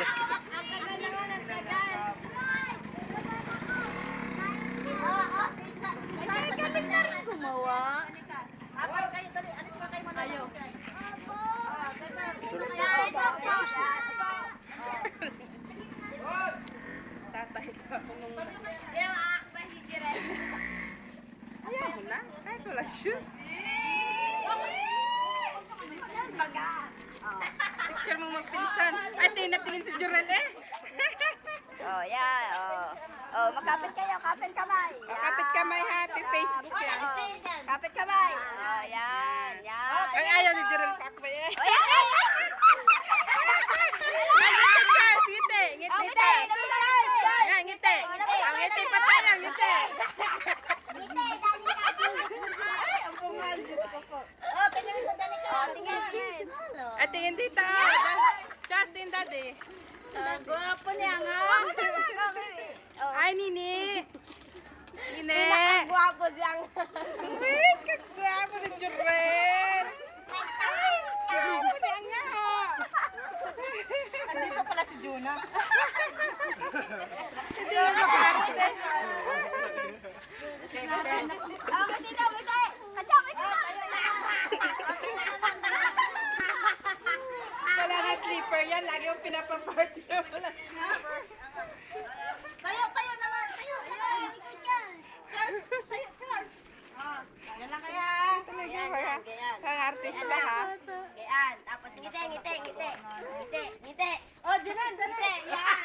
Ang tagal naman, ang tagal. Ay, kami na rin gumawa. Ayaw. Tatahit pa ako nung... Ayaw. Ayaw mo na. Kahit wala shoes. Picture mo magpinsan. Ay, tingin si Jorel eh. Oh, yeah. Oh, makapit kayo, kapit kamay. Kapit kamay, happy Facebook yan. Kapit kamay. Oh, yan. Ay, ayaw ni Jorel pakwe eh. Oh, yan. Ay, ngiti, Charles. Ngiti. Ngiti. Yan, ngiti. Ang ngiti pa tayo, ngiti. Ay, ang bungal. Diyos ko po. Tingin. Ay, tingin dito. Justin, daddy. Gwapo niya nga. Ay, Nini. Nini. Gwapo siyang. Ay, kagwapo ni Jorel. Gwapo niya nga. Andito pala si Juna. Hindi na makarte. Wala nga sleeper yan. Lagi yung pinapaparty na wala sleeper. Tayo naman. Tayo. Charles. Yan lang kaya. Talaga kaya. Kang artista ha. Gayaan. Tapos ngiti. Oh, Junan. Ngiti. Yan.